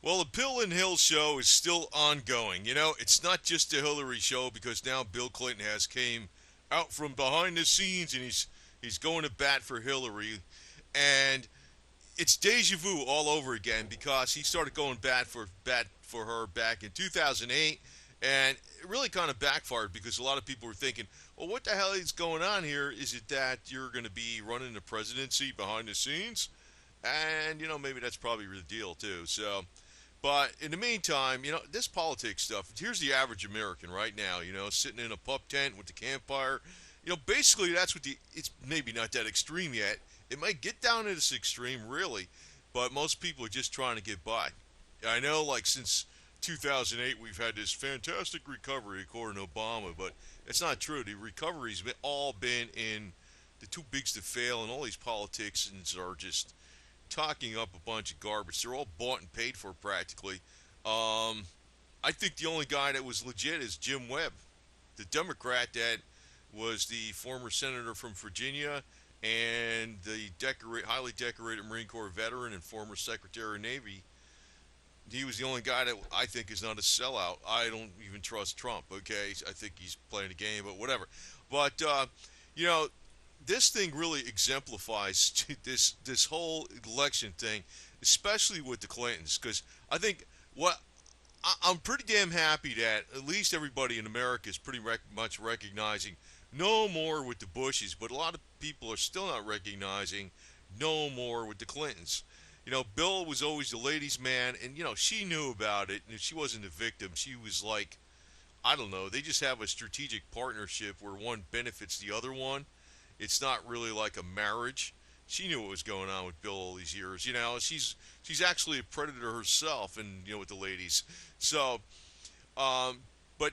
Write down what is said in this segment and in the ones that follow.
Well, the Bill and Hill show is still ongoing. It's not just the Hillary show because now Bill Clinton has came out from behind the scenes and he's going to bat for Hillary, and it's deja vu all over again because he started going bat for her back in 2008, and it really kind of backfired because a lot of people were thinking, well, what the hell is going on here? Is it that you're going to be running the presidency behind the scenes? And maybe that's probably the deal too. So but in the meantime, this politics stuff, here's the average American right now, sitting in a pup tent with the campfire. Basically that's what it's maybe not that extreme yet. It might get down to this extreme, really, but most people are just trying to get by. I know, like, since 2008, we've had this fantastic recovery, according to Obama, but it's not true. The recovery's all been in the too bigs to fail, and all these politicians are just talking up a bunch of garbage. They're all bought and paid for practically. I think the only guy that was legit is Jim Webb, the Democrat that was the former senator from Virginia and the highly decorated Marine Corps veteran and former Secretary of Navy. He was the only guy that I think is not a sellout. I don't even trust Trump. Okay, I think he's playing a game, but whatever. But you know, this thing really exemplifies this whole election thing, especially with the Clintons, because I think I'm pretty damn happy that at least everybody in America is pretty much recognizing no more with the Bushes, but a lot of people are still not recognizing no more with the Clintons. Bill was always the ladies' man, and she knew about it, and she wasn't a victim. She was like, I don't know, they just have a strategic partnership where one benefits the other one. It's not really like a marriage. She knew what was going on with Bill all these years. She's actually a predator herself, and with the ladies. So, but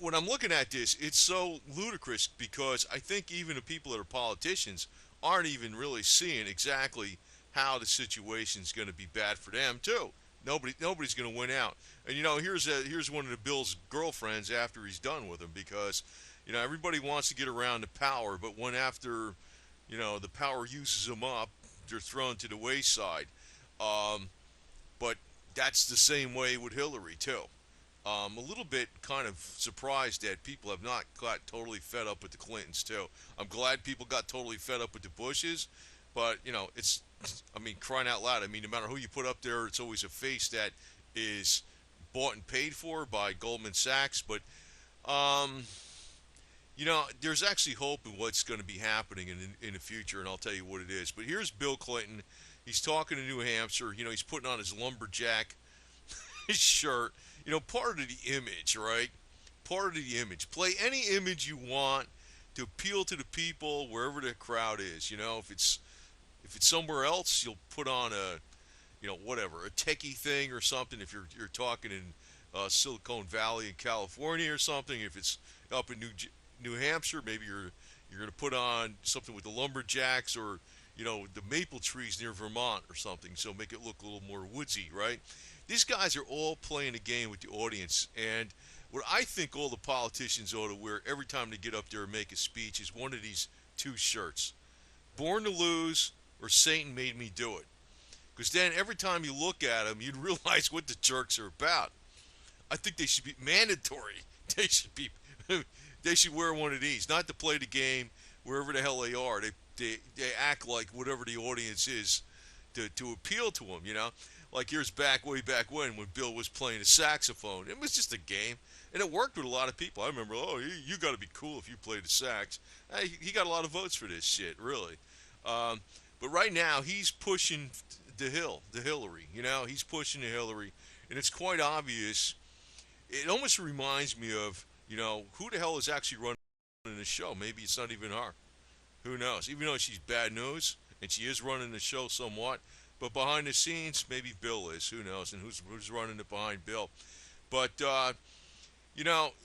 when I'm looking at this, it's so ludicrous because I think even the people that are politicians aren't even really seeing exactly how the situation's going to be bad for them too. Nobody's going to win out. And here's one of the Bill's girlfriends after he's done with him because everybody wants to get around to power, but when after the power uses them up, they're thrown to the wayside. Um, but that's the same way with Hillary too. A little bit kind of surprised that people have not got totally fed up with the Clintons too. I'm glad people got totally fed up with the Bushes, but it's, I mean, crying out loud. I mean, no matter who you put up there, it's always a face that is bought and paid for by Goldman Sachs. But um, there's actually hope in what's going to be happening in the future, and I'll tell you what it is. But here's Bill Clinton. He's talking to New Hampshire. He's putting on his lumberjack his shirt. Part of the image, right? Part of the image. Play any image you want to appeal to the people wherever the crowd is. If it's somewhere else, you'll put on a whatever, a techie thing or something. If you're talking in Silicon Valley in California or something, if it's up in New Hampshire, maybe you're going to put on something with the lumberjacks or the maple trees near Vermont or something, so make it look a little more woodsy, right? These guys are all playing a game with the audience, and what I think all the politicians ought to wear every time they get up there and make a speech is one of these two shirts: "Born to Lose" or "Satan Made Me Do It." Because then every time you look at them, you'd realize what the jerks are about. I think they should be mandatory. They should be. They should wear one of these, not to play the game wherever the hell they are. They act like whatever the audience is to appeal to them. Like here's way back when Bill was playing the saxophone. It was just a game, and it worked with a lot of people. I remember, oh, you got to be cool if you play the sax. He got a lot of votes for this shit, really. Um, but right now he's pushing the Hillary. He's pushing the Hillary, and it's quite obvious. It almost reminds me of who the hell is actually running the show. Maybe it's not even her. Who knows? Even though she's bad news and she is running the show somewhat, but behind the scenes, maybe Bill is. Who knows? And who's running it behind Bill? But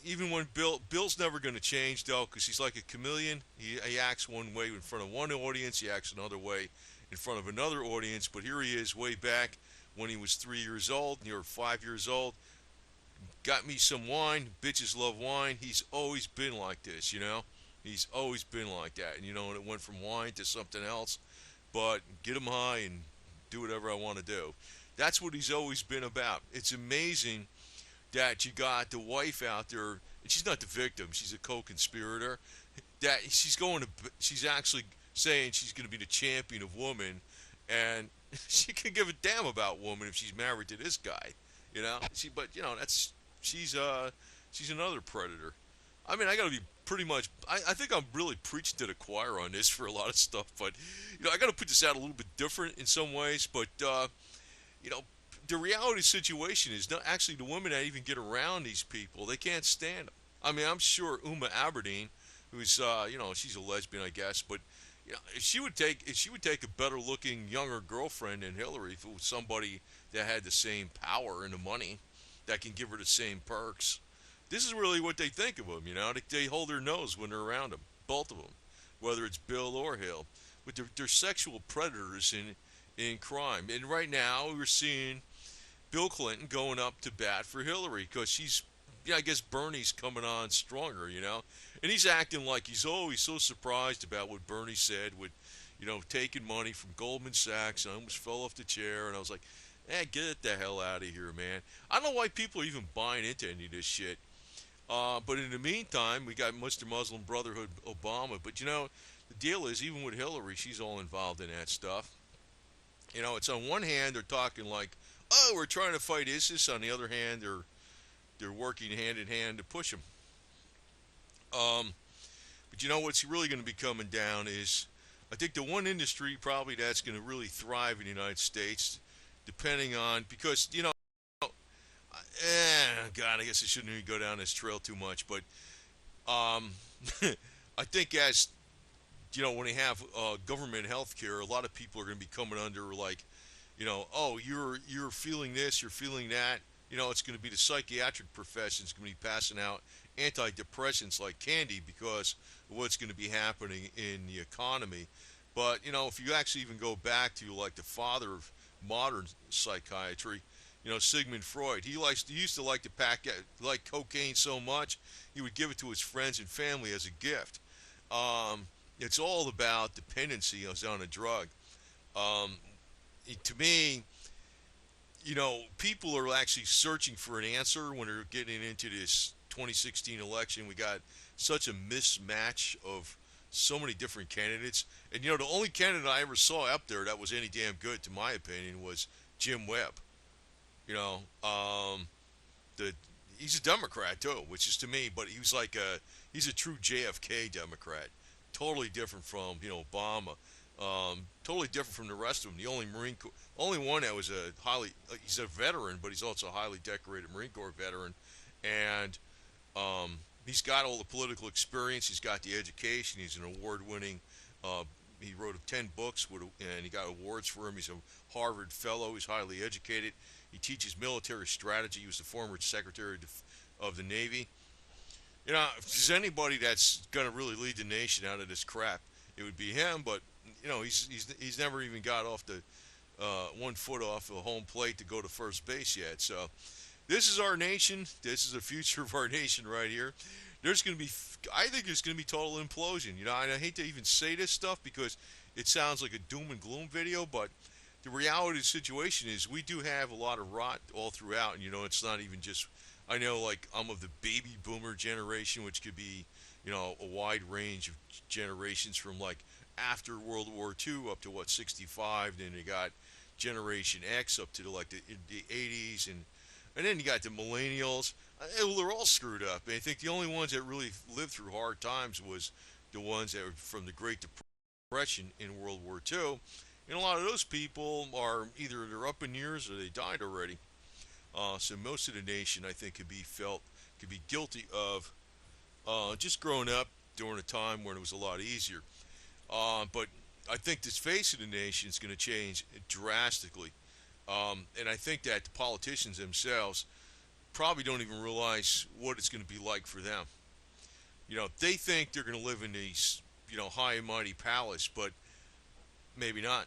even when Bill's never going to change though, because he's like a chameleon. He acts one way in front of one audience, he acts another way in front of another audience. But here he is, way back when he was 3 years old, or 5 years old. Got me some wine. Bitches love wine. He's always been like this. He's always been like that. And it went from wine to something else. But get him high and do whatever I want to do. That's what he's always been about. It's amazing that you got the wife out there, and she's not the victim, she's a co-conspirator. That she's actually saying she's going to be the champion of woman, and she can give a damn about woman if she's married to this guy, But that's she's uh she's another predator. I mean, I got to be pretty much. I think I'm really preaching to the choir on this for a lot of stuff, but I got to put this out a little bit different in some ways. But you know, the reality situation is not actually the women that even get around these people. They can't stand them. I mean, I'm sure Uma Aberdeen, who's she's a lesbian, I guess, but if she would take a better looking younger girlfriend than Hillary, if it was somebody that had the same power and the money that can give her the same perks. This is really what they think of them. They hold their nose when they're around them, both of them, whether it's Bill or Hill. But they're sexual predators in crime. And right now we're seeing Bill Clinton going up to bat for Hillary because I guess Bernie's coming on stronger. And he's acting like he's so surprised about what Bernie said with, taking money from Goldman Sachs. And I almost fell off the chair, and I was like, get the hell out of here, man. I don't know why people are even buying into any of this shit. But in the meantime, we got Mr. Muslim Brotherhood Obama. But the deal is, even with Hillary, she's all involved in that stuff. It's on one hand they're talking like, oh, we're trying to fight ISIS. On the other hand, they're working hand in hand to push them. But what's really going to be coming down is, I think the one industry probably that's going to really thrive in the United States, depending on because God, I guess I shouldn't even go down this trail too much, but um, I think as when they have government health care, a lot of people are going to be coming under like, oh, you're feeling this, you're feeling that. It's going to be the psychiatric profession's going to be passing out antidepressants like candy because of what's going to be happening in the economy. But if you actually even go back to like the father of modern psychiatry, Sigmund Freud, he used to like to like cocaine so much he would give it to his friends and family as a gift. It's all about dependency on a drug. Um, to me, people are actually searching for an answer when they're getting into this 2016 election. We got such a mismatch of so many different candidates. And, the only candidate I ever saw up there that was any damn good, to my opinion, was Jim Webb. You know, the he's a Democrat too, which is to me, but he's a true JFK Democrat, totally different from Obama, totally different from the rest of them. The only one that was he's a veteran, but he's also a highly decorated Marine Corps veteran, and he's got all the political experience, he's got the education, he's an award-winning. He wrote 10 books and he got awards for him. He's a Harvard fellow. He's highly educated. He teaches military strategy. He was the former Secretary of the Navy. If there's anybody that's going to really lead the nation out of this crap, it would be him. But he's never even got off the 1 foot off the home plate to go to first base yet. So this is our nation. This is the future of our nation right here. I think there's going to be total implosion. And I hate to even say this stuff because it sounds like a doom and gloom video, but the reality of the situation is we do have a lot of rot all throughout, and it's not even just. I know, like, I'm of the baby boomer generation, which could be, a wide range of generations from like after World War II up to 65. Then you got Generation X up to the 80s, and then you got the millennials. They're all screwed up. And I think the only ones that really lived through hard times was the ones that were from the Great Depression in World War II. And a lot of those people are either they're up in years or they died already. So most of the nation, I think, could be guilty of just growing up during a time when it was a lot easier. But I think this face of the nation is going to change drastically. And I think that the politicians themselves probably don't even realize what it's going to be like for them. They think they're going to live in these, high and mighty palace, but maybe not.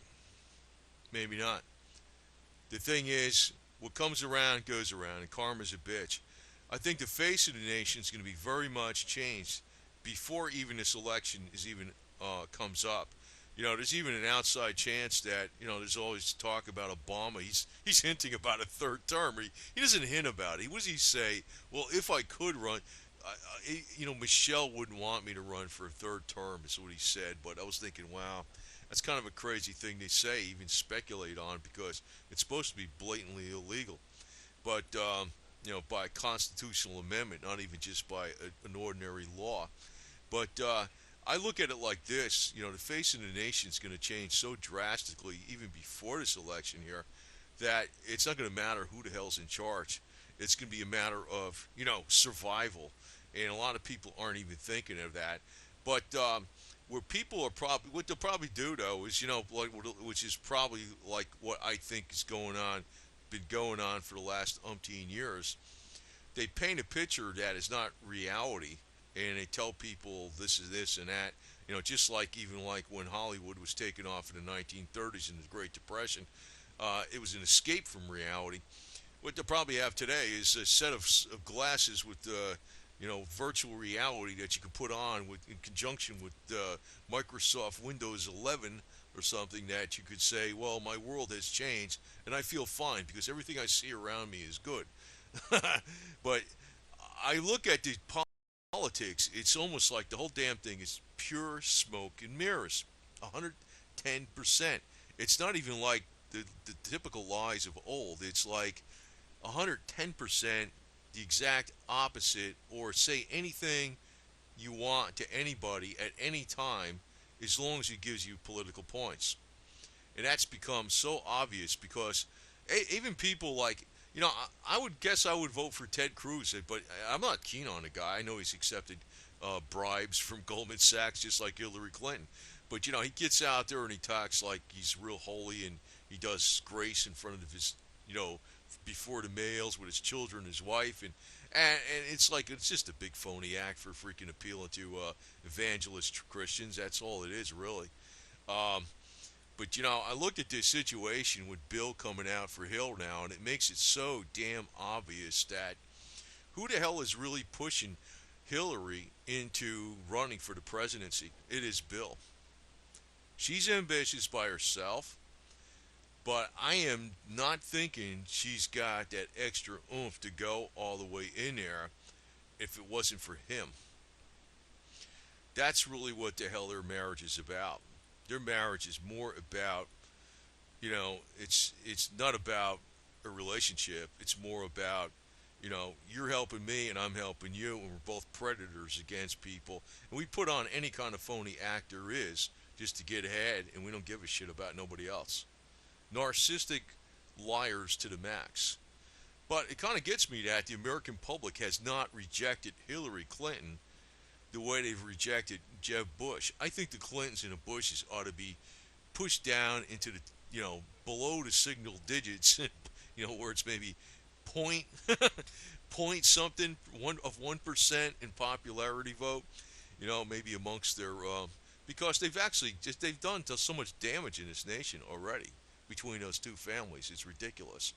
Maybe not. The thing is, what comes around goes around, and karma's a bitch. I think the face of the nation is going to be very much changed before even this election is even comes up. There's even an outside chance that there's always talk about Obama. He's hinting about a third term. He doesn't hint about it. What does he say? Well, if I could run, Michelle wouldn't want me to run for a third term. Is what he said. But I was thinking, wow, that's kind of a crazy thing to say, even speculate on, because it's supposed to be blatantly illegal. But by constitutional amendment, not even just by an ordinary law. But I look at it like this: the face of the nation is going to change so drastically, even before this election here, that it's not going to matter who the hell's in charge. It's going to be a matter of survival, and a lot of people aren't even thinking of that. But where people are probably what they'll probably do though is like which is probably like what I think is been going on for the last umpteen years. They paint a picture that is not reality, and they tell people this is this and that. Just like even like when Hollywood was taken off in the 1930s in the Great Depression, it was an escape from reality. What they'll probably have today is a set of glasses with virtual reality that you can put on in conjunction with Microsoft Windows 11 or something, that you could say, well, my world has changed and I feel fine because everything I see around me is good. But I look at the politics, it's almost like the whole damn thing is pure smoke and mirrors. 110%. It's not even like the typical lies of old. It's like 110% the exact opposite, or say anything you want to anybody at any time as long as it gives you political points. And that's become so obvious because even people like, I would guess I would vote for Ted Cruz, but I'm not keen on the guy. I know he's accepted bribes from Goldman Sachs just like Hillary Clinton. But, he gets out there and he talks like he's real holy, and he does grace in front of his, before the males with his children, his wife, and it's like it's just a big phony act for freaking appealing to evangelist Christians. That's all it is, really. Um, but I looked at this situation with Bill coming out for Hill now, and it makes it so damn obvious that who the hell is really pushing Hillary into running for the presidency? It is Bill. She's ambitious by herself, but I am not thinking she's got that extra oomph to go all the way in there if it wasn't for him. That's really what the hell their marriage is about. Their marriage is more about, it's not about a relationship. It's more about, you're helping me and I'm helping you, and we're both predators against people. And we put on any kind of phony act there is just to get ahead, and we don't give a shit about nobody else. Narcissistic liars to the max. But it kind of gets me that the American public has not rejected Hillary Clinton the way they've rejected Jeb Bush. I think the Clintons and the Bushes ought to be pushed down into the, below the single digits, where it's maybe point, point something 1% in popularity vote, maybe amongst their, because they've done so much damage in this nation already between those two families. It's ridiculous.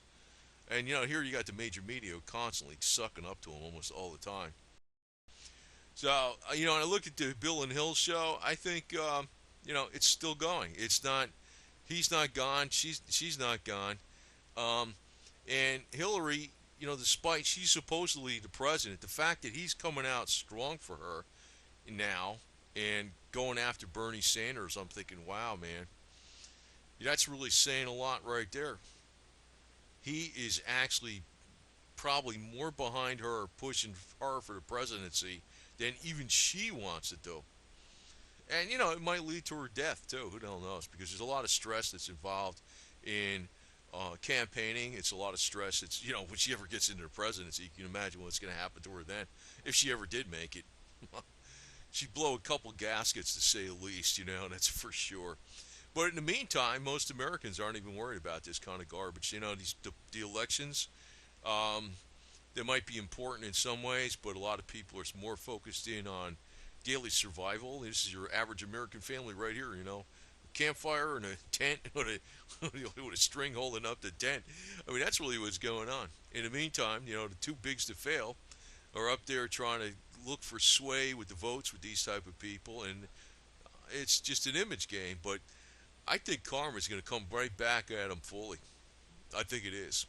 And here you got the major media constantly sucking up to them almost all the time. So and I look at the Bill and Hill show. I think it's still going. It's not. He's not gone. She's not gone. Um, and Hillary, despite she's supposedly the president, the fact that he's coming out strong for her now and going after Bernie Sanders, I'm thinking, wow, man, that's really saying a lot right there. He is actually probably more behind her, pushing her for the presidency than even she wants to do. And, it might lead to her death, too. Who the hell knows? Because there's a lot of stress that's involved in campaigning. It's a lot of stress. It's, when she ever gets into the presidency, you can imagine what's going to happen to her then, if she ever did make it. She'd blow a couple gaskets, to say the least, that's for sure. But in the meantime, most Americans aren't even worried about this kind of garbage. The elections, um, they might be important in some ways, but a lot of people are more focused in on daily survival. This is your average American family right here, a campfire and a tent with a string holding up the tent. I mean, that's really what's going on. In the meantime, the too bigs to fail are up there trying to look for sway with the votes with these type of people, and it's just an image game, but I think karma is going to come right back at him fully. I think it is.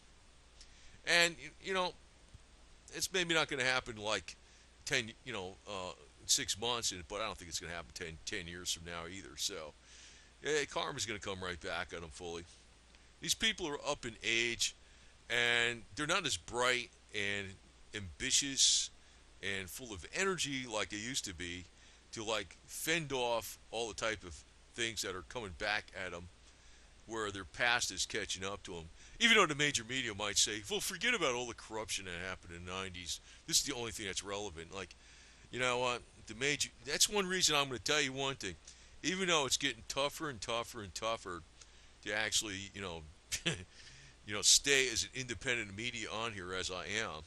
And, it's maybe not going to happen like 10, 6 months, but I don't think it's going to happen 10 years from now either. So, yeah, karma's going to come right back at them fully. These people are up in age, and they're not as bright and ambitious and full of energy like they used to be to like fend off all the type of things that are coming back at them where their past is catching up to them. Even though the major media might say, well, forget about all the corruption that happened in the 90s. This is the only thing that's relevant. Like, you know what? That's one reason I'm going to tell you one thing. Even though it's getting tougher and tougher and tougher to actually, stay as an independent media on here as I am,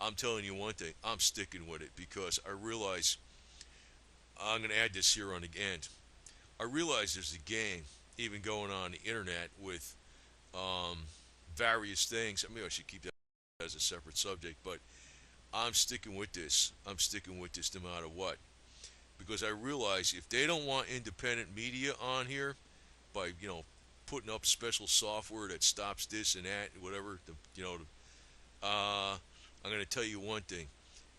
I'm telling you one thing. I'm sticking with it because I realize I'm going to add this here on the end. I realize there's a game even going on the internet with um, various things. I mean, I should keep that as a separate subject, but I'm sticking with this. I'm sticking with this no matter what. Because I realize if they don't want independent media on here by, putting up special software that stops this and that, whatever, I'm going to tell you one thing.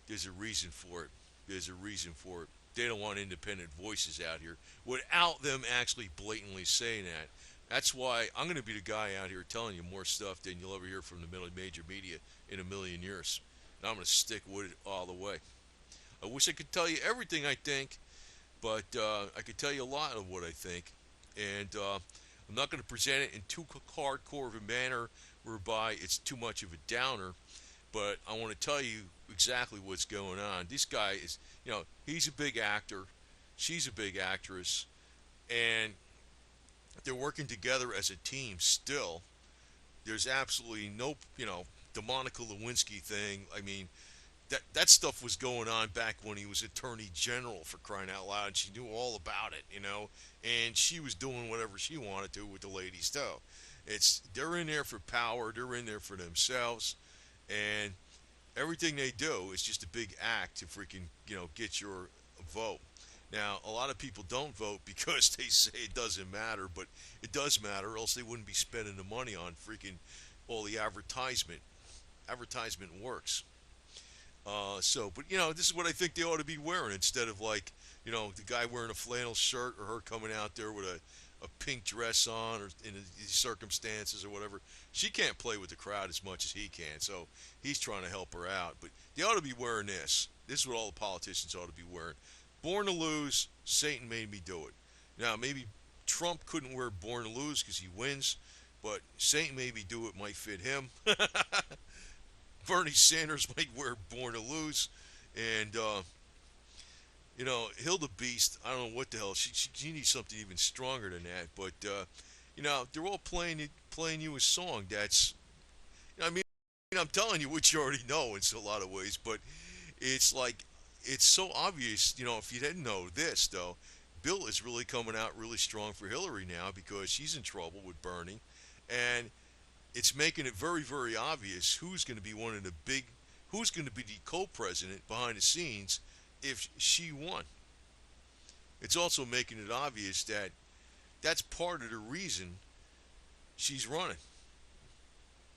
There's a reason for it. There's a reason for it. They don't want independent voices out here without them actually blatantly saying that. That's why I'm going to be the guy out here telling you more stuff than you'll ever hear from the major media in a million years. And I'm going to stick with it all the way. I wish I could tell you everything I think, but I could tell you a lot of what I think. And I'm not going to present it in too hardcore of a manner whereby it's too much of a downer. But I want to tell you exactly what's going on. This guy is, he's a big actor. She's a big actress. And they're working together as a team still. There's absolutely no, the Monica Lewinsky thing. I mean, that stuff was going on back when he was Attorney General, for crying out loud. She knew all about it, and she was doing whatever she wanted to with the ladies too. They're in there for power. They're in there for themselves, and everything they do is just a big act to freaking get your vote. Now, a lot of people don't vote because they say it doesn't matter, but it does matter, or else they wouldn't be spending the money on freaking all the advertisement. Advertisement works. But this is what I think they ought to be wearing instead of like, the guy wearing a flannel shirt or her coming out there with a pink dress on or in these circumstances or whatever. She can't play with the crowd as much as he can, so he's trying to help her out. But they ought to be wearing this. This is what all the politicians ought to be wearing. Born to lose, Satan made me do it. Now, maybe Trump couldn't wear Born to Lose because he wins, but Satan made me do it might fit him. Bernie Sanders might wear Born to Lose. And, Hilda Beast, I don't know what the hell. She needs something even stronger than that. But, they're all playing you a song that's, I mean, I'm telling you what you already know in a lot of ways. But it's like, it's so obvious, if you didn't know this, though, Bill is really coming out really strong for Hillary now because she's in trouble with Bernie. And it's making it very, very obvious who's going to be who's going to be the co-president behind the scenes if she won. It's also making it obvious that that's part of the reason she's running.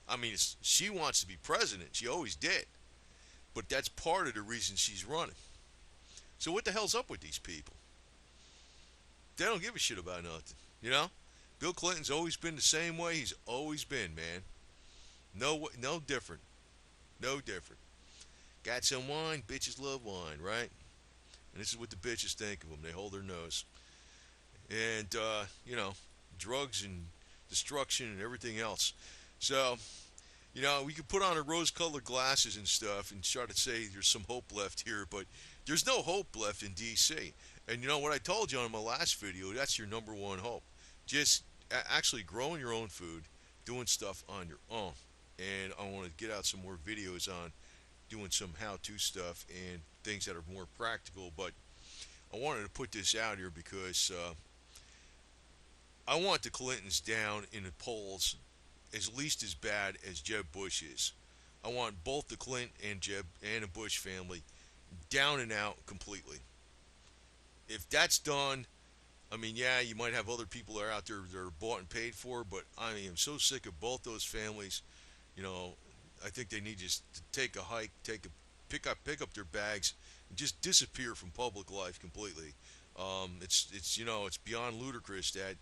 I mean, she wants to be president. She always did. But that's part of the reason she's running. So what the hell's up with these people? They don't give a shit about nothing, Bill Clinton's always been the same way he's always been, man. No different. No different. Got some wine, bitches love wine, right? And this is what the bitches think of them. They hold their nose. And, drugs and destruction and everything else. So, we could put on our rose-colored glasses and stuff and try to say there's some hope left here, but there's no hope left in D.C. And what I told you on my last video, that's your number one hope. Just actually growing your own food, doing stuff on your own. And I want to get out some more videos on doing some how-to stuff and things that are more practical. But I wanted to put this out here because I want the Clintons down in the polls at least as bad as Jeb Bush is. I want both the Clinton and Jeb and the Bush family down and out completely. if that's done, I mean, yeah, you might have other people that are out there that are bought and paid for, but I mean, I'm so sick of both those families. You know, I think they need just to take a hike, pick up their bags, and just disappear from public life completely. It's it's beyond ludicrous that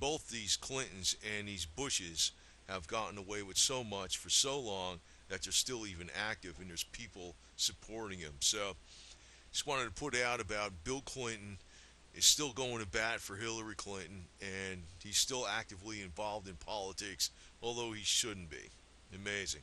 both these Clintons and these Bushes have gotten away with so much for so long that they're still even active and there's people supporting them. So just wanted to put out about Bill Clinton is still going to bat for Hillary Clinton, and he's still actively involved in politics, although he shouldn't be. Amazing.